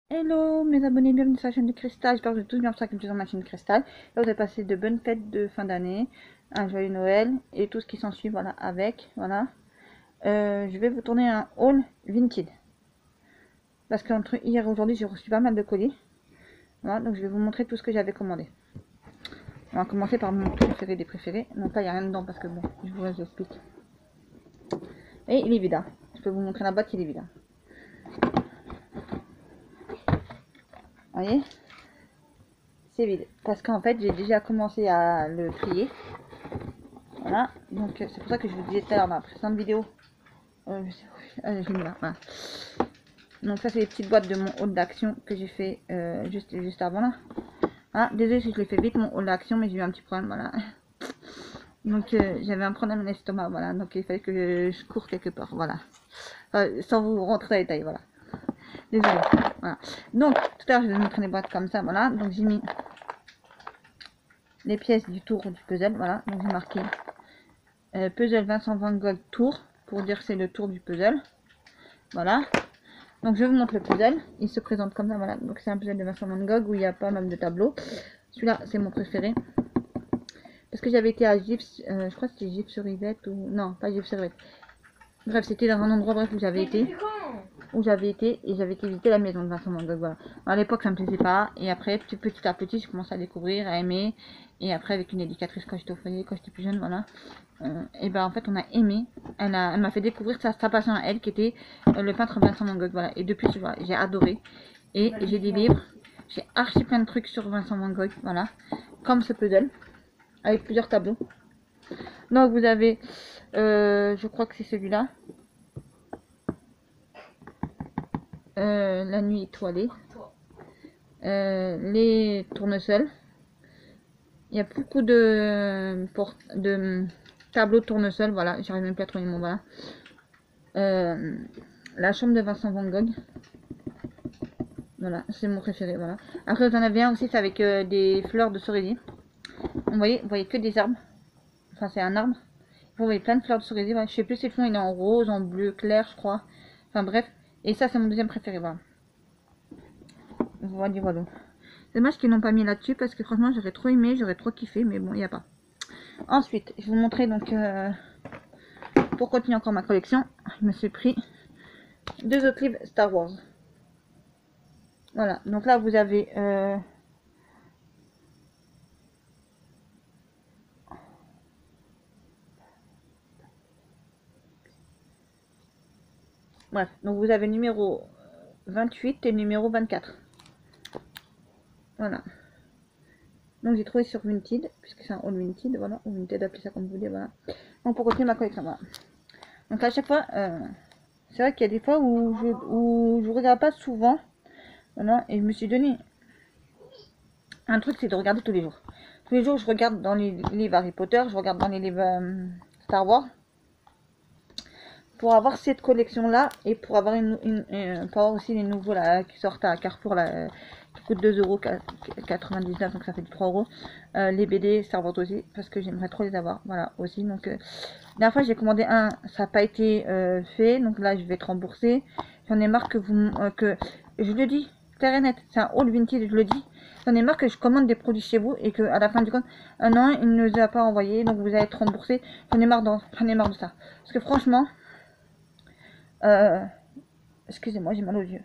Hello mes abonnés, bienvenue sur la chaîne de Cristal, j'espère que vous êtes tous bien sur ma chaîne Cristal. Là vous avez passé de bonnes fêtes de fin d'année, un joyeux Noël et tout ce qui s'ensuit, voilà, avec, voilà. Je vais vous tourner un haul vintage. Parce qu'entre hier et aujourd'hui j'ai reçu pas mal de colis. Voilà, donc je vais vous montrer tout ce que j'avais commandé. On va commencer par mon préféré des préférés. Donc là il n'y a rien dedans parce que bon, je vous explique. Et il est vide, hein. Je peux vous montrer la boîte, il est vide. Vous voyez, c'est vide. Parce qu'en fait j'ai déjà commencé à le trier. Voilà, donc c'est pour ça que je vous disais tout à l'heure dans la précédente vidéo. Je l'ai mis là, voilà. Donc ça c'est les petites boîtes de mon haul d'action que j'ai fait juste avant là. Ah, désolé si je l'ai fait vite mon haul d'action, mais j'ai eu un petit problème, voilà. Donc j'avais un problème à l'estomac, voilà. Donc il fallait que je cours quelque part, voilà. Sans vous rentrer dans les détails, voilà. Désolé, voilà. Donc tout à l'heure je vais vous montrer des boîtes comme ça, voilà. Donc j'ai mis les pièces du tour du puzzle, voilà. Donc j'ai marqué puzzle Vincent Van Gogh tour, pour dire que c'est le tour du puzzle. Voilà. Donc je vous montre le puzzle. Il se présente comme ça, voilà. Donc c'est un puzzle de Vincent Van Gogh où il y a pas mal de tableaux. Celui-là, c'est mon préféré. Parce que j'avais été à Gif, je crois que c'était Gif sur Yvette ou... Non, pas Gif sur Yvette. Bref, c'était dans un endroit bref où j'avais été. Et j'avais été visiter la maison de Vincent Van Gogh, voilà. À l'époque, ça me plaisait pas. Et après, petit à petit, je commençais à découvrir, à aimer. Et après, avec une éducatrice quand j'étais au foyer, quand j'étais plus jeune, voilà. Et ben en fait, on a aimé. Elle m'a fait découvrir sa passion à elle, qui était le peintre Vincent Van Gogh, voilà. Et depuis, voilà, j'ai adoré. Et j'ai des livres. J'ai archi plein de trucs sur Vincent Van Gogh, voilà. Comme ce puzzle, avec plusieurs tableaux. Donc vous avez, je crois que c'est celui-là. La nuit étoilée. Les tournesols. Il y a beaucoup de tableaux de tournesol, voilà, j'arrive même plus à trouver le mot, voilà. La chambre de Vincent Van Gogh. Voilà, c'est mon préféré, voilà. Après, j'en avais un aussi, c'est avec des fleurs de cerisier. Vous voyez que des arbres. Enfin, c'est un arbre. Vous voyez plein de fleurs de cerisier, voilà. Je sais plus si le fond il est en rose, en bleu clair, je crois. Enfin, bref. Et ça, c'est mon deuxième préféré, voilà. Voilà, voilà. C'est dommage qu'ils n'ont pas mis là-dessus parce que franchement, j'aurais trop aimé, j'aurais trop kiffé, mais bon, il n'y a pas. Ensuite, je vais vous montrer donc, pour continuer encore ma collection, je me suis pris deux autres livres Star Wars. Voilà, donc là vous avez bref, donc vous avez le numéro 28 et le numéro 24. Voilà. Donc j'ai trouvé sur Vinted, puisque c'est un All Vinted, voilà, ou Vinted, appelez ça comme vous voulez, voilà. Donc pour continuer ma collection, voilà. Donc à chaque fois, c'est vrai qu'il y a des fois où je regarde pas souvent, voilà, et je me suis donné un truc, c'est de regarder tous les jours. Tous les jours, je regarde dans les livres Harry Potter, je regarde dans les livres Star Wars, pour avoir cette collection là et pour avoir pour avoir aussi les nouveaux là qui sortent à Carrefour là, qui coûtent 2,99 €, donc ça fait 3 €. Les BD Star Wars aussi parce que j'aimerais trop les avoir, voilà aussi. Donc la dernière fois j'ai commandé un, ça n'a pas été fait, donc là je vais être remboursé. J'en ai marre que que je le dis clair et net, c'est un haul vintage, je le dis. J'en ai marre que je commande des produits chez vous et que à la fin du compte, non, il ne nous a pas envoyé, donc vous allez être remboursé. J'en ai marre de ça. Parce que franchement, excusez-moi, j'ai mal aux yeux.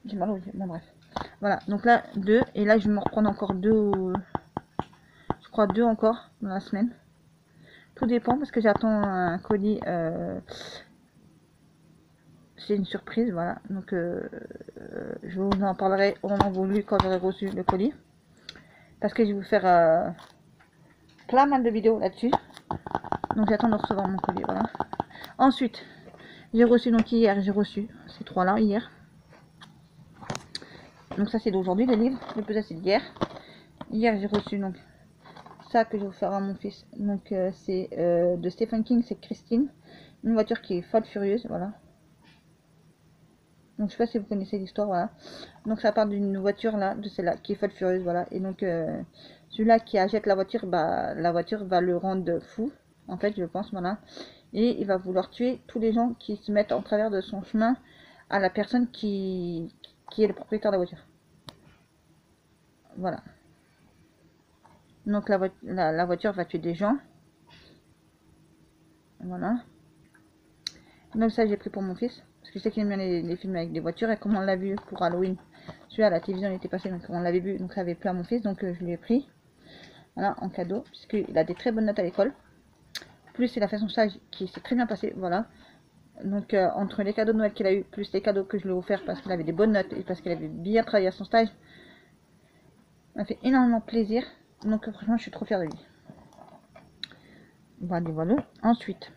J'ai mal aux yeux, bon bref. Voilà, donc là, deux. Et là, je vais me reprendre encore deux. Je crois deux encore dans la semaine. Tout dépend parce que j'attends un colis. C'est une surprise, voilà. Donc, je vous en parlerai au moment voulu quand j'aurai reçu le colis. Parce que je vais vous faire plein mal de vidéos là-dessus. Donc, j'attends de recevoir mon colis, voilà. Ensuite, j'ai reçu, donc hier, j'ai reçu ces trois-là, hier. Donc ça c'est d'aujourd'hui le livre, le puzzle c'est d'hier. Hier j'ai reçu donc ça que je vais vous faire à mon fils. Donc c'est de Stephen King, c'est Christine. Une voiture qui est folle furieuse, voilà. Donc je sais pas si vous connaissez l'histoire, voilà. Donc ça part d'une voiture là, de celle-là, qui est folle furieuse, voilà. Et donc celui-là qui achète la voiture, bah la voiture va le rendre fou, en fait je pense, voilà. Et il va vouloir tuer tous les gens qui se mettent en travers de son chemin à la personne qui est le propriétaire de la voiture. Voilà. Donc la voiture va tuer des gens. Voilà. Donc ça j'ai pris pour mon fils. Parce que je sais qu'il aime bien les films avec des voitures. Et comme on l'a vu pour Halloween, celui-là à la télévision il était passé. Donc on l'avait vu. Donc ça avait plu à mon fils. Donc je lui ai pris. Voilà, en cadeau. Puisqu'il a des très bonnes notes à l'école. Plus il a fait son stage qui s'est très bien passé. Voilà. Donc entre les cadeaux de Noël qu'il a eu. Plus les cadeaux que je lui ai offerts parce qu'il avait des bonnes notes. Et parce qu'il avait bien travaillé à son stage. Ça m'a fait énormément plaisir. Donc franchement je suis trop fière de lui. Voilà, voilà. Ensuite.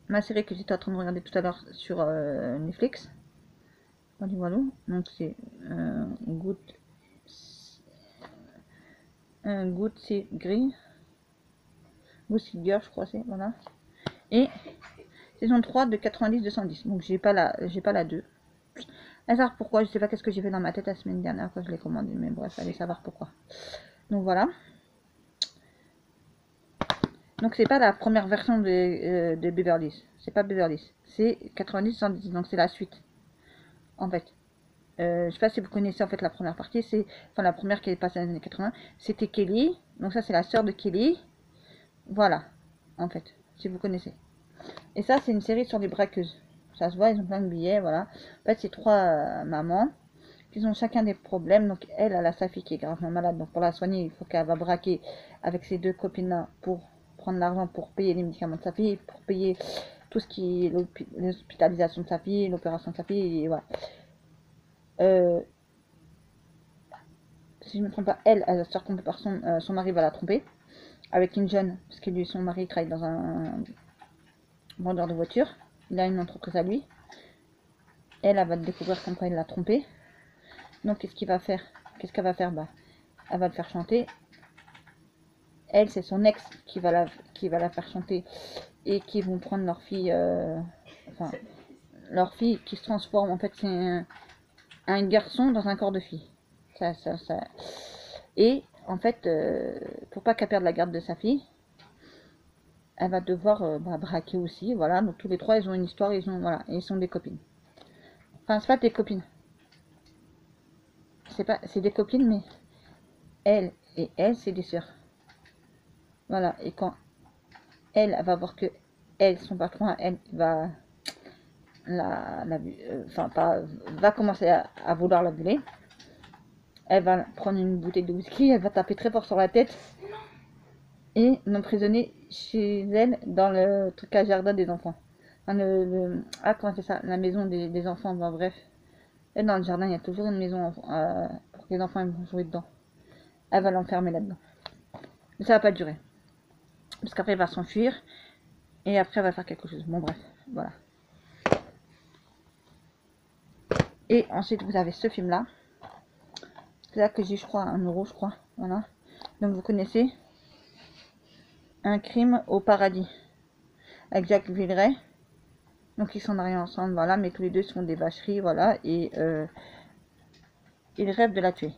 Ma série que j'étais en train de regarder tout à l'heure sur Netflix. Voilà, voilà. Donc c'est Good Seed Green. Good Seed Girl, je crois c'est. Voilà. Et saison 3 de 90-210. Donc j'ai pas la 2. Allez savoir pourquoi, je sais pas qu'est-ce que j'ai fait dans ma tête la semaine dernière quand je l'ai commandé. Mais bref, allez savoir pourquoi. Donc voilà. Donc c'est pas la première version de Beverly Hills. C'est pas Beverly Hills. C'est 90-110. Donc c'est la suite. En fait. Je sais pas si vous connaissez en fait la première partie. C'est enfin la première qui est passée dans les années 80. C'était Kelly. Donc ça c'est la sœur de Kelly. Voilà. En fait. Si vous connaissez. Et ça c'est une série sur des braqueuses. Ça se voit, ils ont plein de billets. Voilà. En fait c'est 3 mamans. Ils ont chacun des problèmes. Donc elle a sa fille qui est gravement malade. Donc pour la soigner, il faut qu'elle va braquer avec ses 2 copines là pour prendre l'argent pour payer les médicaments de sa fille, pour payer tout ce qui est l'hospitalisation de sa fille, l'opération de sa fille, et voilà. Si je ne me trompe pas, elle va se faire tromper par son mari va la tromper avec une jeune, parce que lui, son mari travaille dans un vendeur de voitures, il a une entreprise à lui. Elle va découvrir comme quoi il l'a trompé. Donc qu'est-ce qu'il va faire? Qu'est-ce qu'elle va faire? Bah, elle va le faire chanter. Elle, c'est son ex qui va la faire chanter et qui vont prendre leur fille, enfin leur fille qui se transforme. En fait, c'est un garçon dans un corps de fille. Ça. Et en fait, pour pas qu'elle perde la garde de sa fille, elle va devoir braquer aussi. Voilà, donc tous les 3 ils ont une histoire, ils sont des copines. Enfin, c'est pas des copines. C'est des copines, mais elle et elle, c'est des sœurs. Voilà, et quand elle va voir que elle, son patron, elle va va commencer à vouloir la violer. Elle va prendre une bouteille de whisky, elle va taper très fort sur la tête et l'emprisonner chez elle dans le truc à jardin des enfants. Enfin, comment c'est ça? La maison des enfants, bon, bref. Et dans le jardin, il y a toujours une maison pour que les enfants vont jouer dedans. Elle va l'enfermer là-dedans. Mais ça va pas durer. Parce qu'après, elle va s'enfuir. Et après, elle va faire quelque chose. Bon, bref. Voilà. Et ensuite, vous avez ce film-là. C'est là que j'ai, je crois, 1€, je crois. Voilà. Donc, vous connaissez Un crime au paradis. Avec Jacques Villeray. Donc, ils sont mariés ensemble, voilà. Mais tous les deux sont des vacheries, voilà. Et il rêve de la tuer.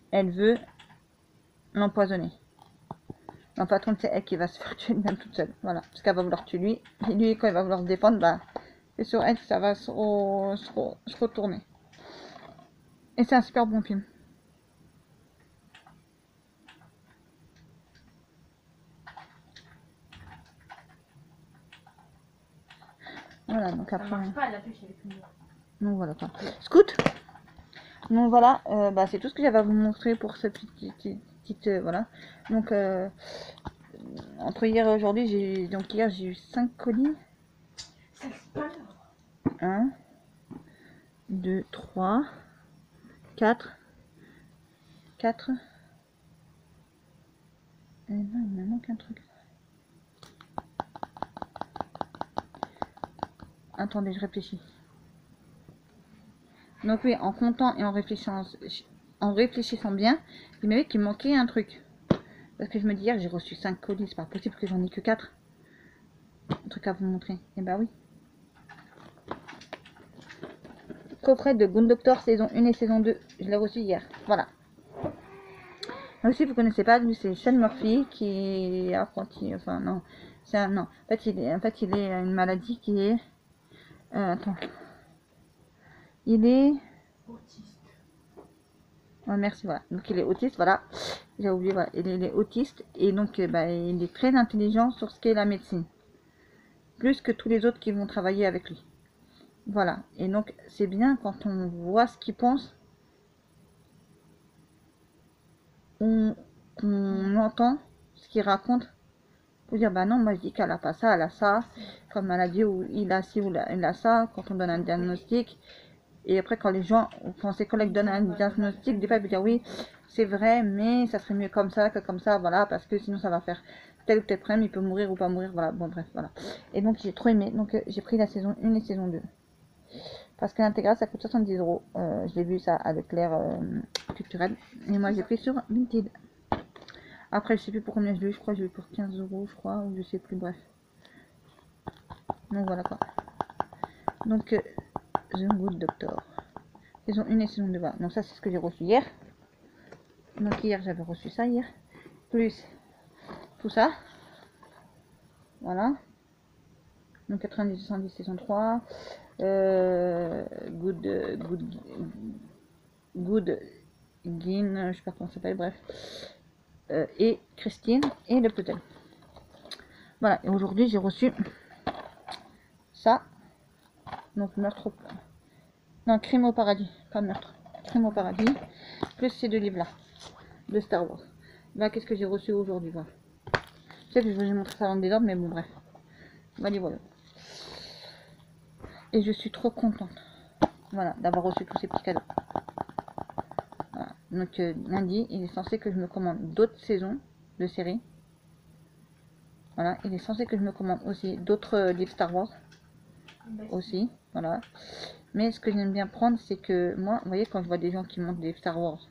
Elle veut l'empoisonner. En patron, c'est elle qui va se faire tuer même toute seule. Voilà. Parce qu'elle va vouloir tuer lui. Et lui, quand il va vouloir se défendre, bah, c'est sur elle que ça va se retourner. Et c'est un super bon film. Voilà, donc après. Donc voilà. Quoi. Scout. Donc voilà, bah, c'est tout ce que j'avais à vous montrer pour cette petite voilà. Donc entre hier et aujourd'hui, hier j'ai eu 5 colis. 1, 2, 3, 4. Et non, il me manque un truc. Attendez, je réfléchis. Donc oui, en comptant et en réfléchissant bien, il m'avait qu'il manquait un truc. Parce que je me dis hier, j'ai reçu 5 colis, c'est pas possible que j'en ai que 4. Un truc à vous montrer. Et bah oui. Coffret de Good Doctor saison 1 et saison 2. Je l'ai reçu hier. Voilà. Aussi, vous connaissez pas, lui c'est Sean Murphy qui est apprenti, enfin non, C'est un... Non, en fait, il est une maladie qui est... attends. Il est... Autiste. Ouais, merci, voilà. Donc, il est autiste, voilà. J'ai oublié, voilà. Il est autiste. Et donc, bah, il est très intelligent sur ce qu'est la médecine. Plus que tous les autres qui vont travailler avec lui. Voilà. Et donc, c'est bien quand on voit ce qu'il pense. On entend ce qu'il raconte. Pour dire, bah non, moi je dis qu'elle a pas ça, elle a ça. Comme maladie où il a ci ou il a ça. Quand on donne un diagnostic. Et après, quand les gens, quand ses collègues donnent un diagnostic, des fois, ils peuvent dire oui, c'est vrai, mais ça serait mieux comme ça que comme ça, voilà, parce que sinon ça va faire tel ou tel problème, il peut mourir ou pas mourir, voilà, bon, bref, voilà. Et donc, j'ai trop aimé, donc j'ai pris la saison 1 et saison 2. Parce que l'intégrale, ça coûte 70 euros. Je l'ai vu ça à Leclerc culturel. Et moi, j'ai pris sur Vinted. Après, je sais plus pour combien je l'ai eu, je crois que j'ai eu pour 15 euros, je crois, ou je sais plus, bref. Donc, voilà quoi. Donc, The Good Doctor. Saison 1 et saison 2. Voilà. Donc ça c'est ce que j'ai reçu hier. Donc hier j'avais reçu ça hier. Plus tout ça. Voilà. Donc 90-110 saison 3. Good Gin, je sais pas comment ça s'appelle, bref. Et Christine et le puzzle. Voilà, et aujourd'hui j'ai reçu ça. Donc meurtre. Non, crime au paradis, pas meurtre. Crime au paradis. Plus ces deux livres là. De Star Wars. Là, qu'est-ce que j'ai reçu aujourd'hui, voilà. Je sais que je vous ai montré ça dans le désordre, mais bon, bref. Voilà, voilà. Et je suis trop contente, voilà, d'avoir reçu tous ces petits cadeaux. Voilà. Donc, lundi, il est censé que je me commande d'autres saisons de séries. Voilà, il est censé que je me commande aussi d'autres livres Star Wars. Aussi, voilà. Mais ce que j'aime bien prendre, c'est que moi, vous voyez, quand je vois des gens qui montrent des Star Wars,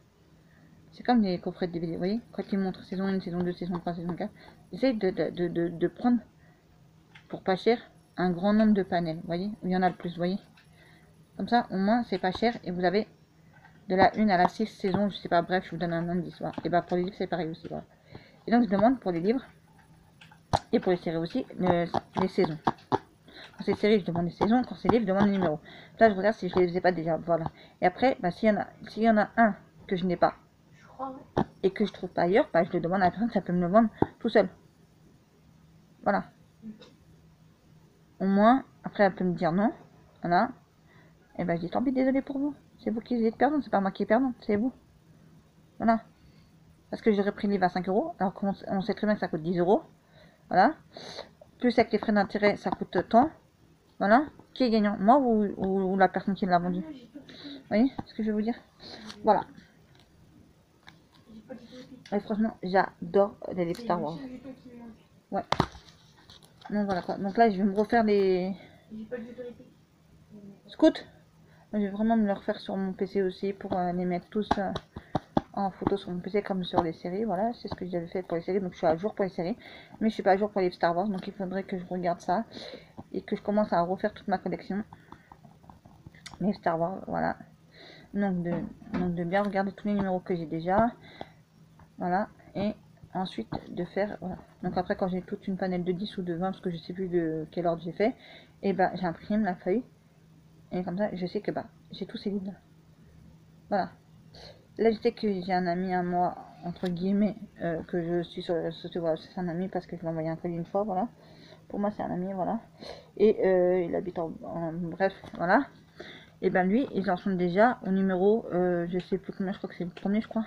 c'est comme les coffrets de DVD, vous voyez, quand ils montrent saison 1, saison 2, saison 3, saison 4, j'essaie de prendre, pour pas cher, un grand nombre de panels, vous voyez, où il y en a le plus, vous voyez. Comme ça, au moins, c'est pas cher, et vous avez de la 1 à la 6 saison, je sais pas, bref, je vous donne un indice, voilà. Et bah pour les livres, c'est pareil aussi, voilà. Et donc, je demande pour les livres, et pour les séries aussi, les saisons. Quand c'est série, je demande les saisons, quand c'est livre, je demande le numéro. Là, je regarde si je les ai pas déjà, voilà. Et après, bah, s'il y en a un que je n'ai pas, et que je trouve pas ailleurs, bah, je le demande à la personne, ça peut me le vendre tout seul. Voilà. Au moins, après, elle peut me dire non. Voilà. Et ben, je dis tant pis, désolé pour vous. C'est vous qui êtes perdant, c'est pas moi qui est perdant, c'est vous. Voilà. Parce que j'aurais pris le livre à 5 euros, alors qu'on sait très bien que ça coûte 10 euros. Voilà. Plus avec les frais d'intérêt, ça coûte tant. Voilà. Qui est gagnant, moi ou la personne qui l'a vendu? Vous voyez ce que je veux vous dire? Voilà. Et franchement, j'adore les livres Star Wars. Ouais. Donc voilà quoi. Donc là, je vais me refaire les scouts. Je vais vraiment me le refaire sur mon PC aussi pour les mettre tous en photo sur mon PC comme sur les séries. Voilà, c'est ce que j'avais fait pour les séries. Donc je suis à jour pour les séries. Mais je suis pas à jour pour les Star Wars. Donc il faudrait que je regarde ça. Et que je commence à refaire toute ma collection. Les Star Wars, voilà. Donc de bien regarder tous les numéros que j'ai déjà. Voilà. Et ensuite de faire, voilà. Donc après quand j'ai toute une panel de 10 ou de 20, parce que je sais plus de quel ordre j'ai fait. Et ben j'imprime la feuille. Et comme ça, je sais que bah j'ai tous ces livres là. Voilà. Là, je sais que j'ai un ami à moi, entre guillemets, que je suis sur les réseaux sociaux. Voilà, c'est un ami parce que je lui ai envoyé un colis une fois, voilà. Pour moi, c'est un ami, voilà. Et il habite bref, voilà. Et ben lui, ils en sont déjà au numéro, je sais plus combien, je crois que c'est le premier, je crois.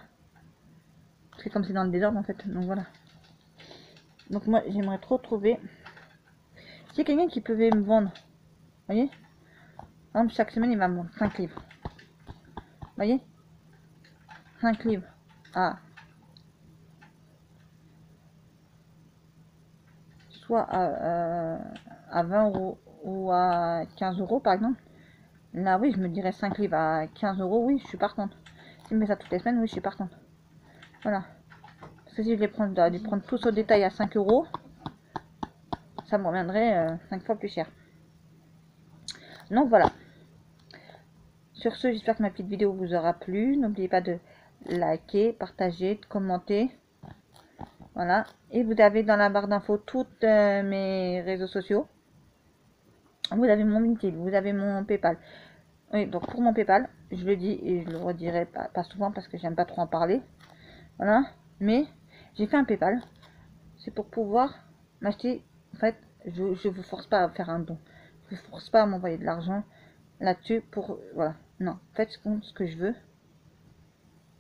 C'est comme c'est dans le désordre, en fait. Donc voilà. Donc moi, j'aimerais trop trouver. S'il y a quelqu'un qui pouvait me vendre, vous voyez. Par exemple, chaque semaine, il va me vendre 5 livres. Vous voyez, 5 livres. Ah. Soit à 20 euros ou à 15 euros par exemple. Là oui, je me dirais 5 livres à 15 euros, oui, je suis partante. Si je me mets ça toutes les semaines, oui, je suis partante. Voilà. Parce que si je les prends, tous au détail à 5 euros, ça me reviendrait 5 fois plus cher. Donc voilà. Sur ce, j'espère que ma petite vidéo vous aura plu. N'oubliez pas de liker, partager, de commenter. Voilà. Et vous avez dans la barre d'infos toutes mes réseaux sociaux. Vous avez mon LinkedIn, vous avez mon PayPal. Oui, donc pour mon PayPal, je le dis et je le redirai pas souvent parce que j'aime pas trop en parler. Voilà. Mais j'ai fait un PayPal. C'est pour pouvoir m'acheter. En fait, je vous force pas à faire un don. Je vous force pas à m'envoyer de l'argent là-dessus pour. Voilà. Non. Faites ce que je veux.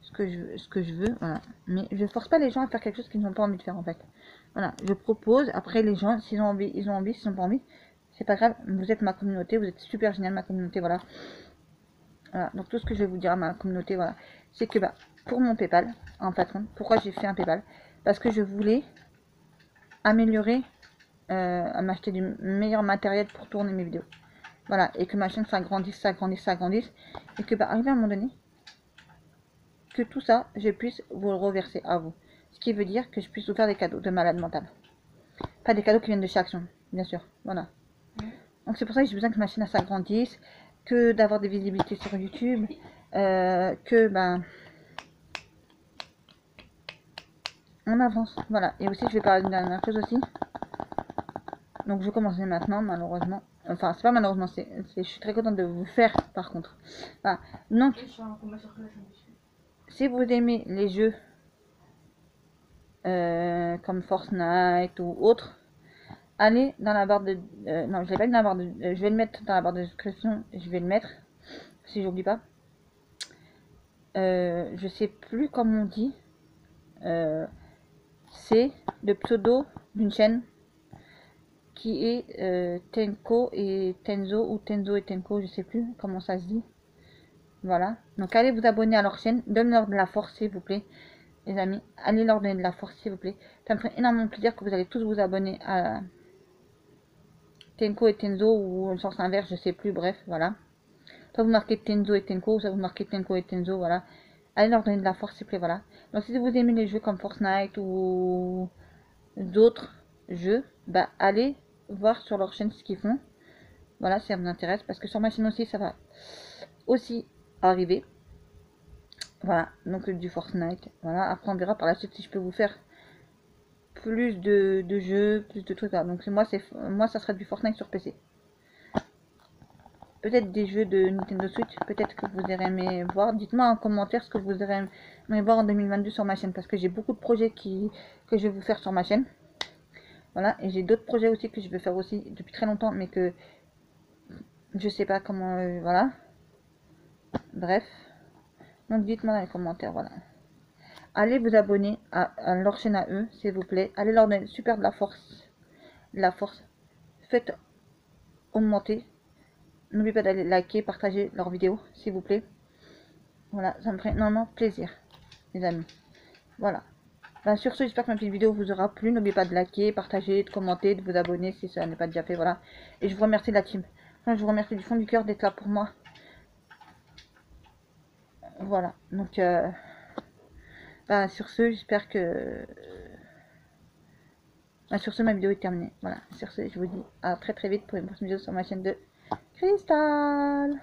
Ce que je veux. Voilà. Mais je force pas les gens à faire quelque chose qu'ils n'ont pas envie de faire en fait. Voilà. Je propose. Après, les gens, s'ils ont envie, ils ont envie. S'ils n'ont pas envie, c'est pas grave. Vous êtes ma communauté. Vous êtes super génial, ma communauté. Voilà. Voilà, donc tout ce que je vais vous dire à ma communauté, voilà, c'est que pour mon PayPal, en patron, pourquoi j'ai fait un PayPal? Parce que je voulais améliorer, à m'acheter du meilleur matériel pour tourner mes vidéos. Voilà, et que ma chaîne s'agrandisse, et que arrivé à un moment donné, que tout ça, je puisse vous le reverser à vous. Ce qui veut dire que je puisse vous faire des cadeaux de malade mental. Pas des cadeaux qui viennent de chez Action, bien sûr. Voilà. Donc c'est pour ça que j'ai besoin que ma chaîne s'agrandisse, que d'avoir des visibilités sur YouTube, que on avance, voilà. Et aussi, je vais parler d'une dernière chose aussi. Donc, je commence maintenant, malheureusement. Enfin, c'est pas malheureusement, je suis très contente de vous faire, par contre. Voilà. Donc, si vous aimez les jeux comme Fortnite ou autres, allez dans la barre de... non, je l'ai pas mis dans la barre de... je vais le mettre dans la barre de description. Je vais le mettre, si j'oublie pas. Je sais plus comment on dit. C'est le pseudo d'une chaîne qui est Tenko et Tenzo, ou Tenzo et Tenko, je sais plus comment ça se dit. Voilà. Donc allez vous abonner à leur chaîne, donnez-leur de la force s'il vous plaît, les amis. Allez leur donner de la force s'il vous plaît. Ça me ferait énormément plaisir que vous allez tous vous abonner à Tenko et Tenzo, ou le sens inverse, je sais plus, bref, voilà. Soit vous marquez Tenzo et Tenko, soit vous marquez Tenko et Tenzo, voilà. Allez leur donner de la force s'il vous plaît, voilà. Donc si vous aimez les jeux comme Fortnite ou d'autres jeux, allez voir sur leur chaîne ce qu'ils font. Voilà, si ça vous intéresse, parce que sur ma chaîne aussi, ça va aussi arriver. Voilà, donc du Fortnite. Voilà, après on verra par la suite si je peux vous faire plus de jeux, plus de trucs. Voilà. Donc moi, ça sera du Fortnite sur PC. Peut-être des jeux de Nintendo Switch, peut-être que vous aurez aimé voir. Dites-moi en commentaire ce que vous aurez aimé voir en 2022 sur ma chaîne, parce que j'ai beaucoup de projets que je vais vous faire sur ma chaîne. Voilà, et j'ai d'autres projets aussi que je vais faire aussi depuis très longtemps, mais que je sais pas comment, voilà. Bref. Donc dites-moi dans les commentaires, voilà. Allez vous abonner à leur chaîne à eux, s'il vous plaît. Allez leur donner super de la force. De la force. Faites augmenter. N'oubliez pas d'aller liker, partager leurs vidéos, s'il vous plaît. Voilà, ça me ferait énormément plaisir, les amis. Voilà. Sur ce, j'espère que ma petite vidéo vous aura plu. N'oubliez pas de liker, partager, de commenter, de vous abonner si ça n'est pas déjà fait. Voilà. Et je vous remercie de la team. Enfin, je vous remercie du fond du cœur d'être là pour moi. Voilà. Donc, sur ce, j'espère que... sur ce, ma vidéo est terminée. Voilà. Sur ce, je vous dis à très très vite pour une prochaine vidéo sur ma chaîne de Cristal.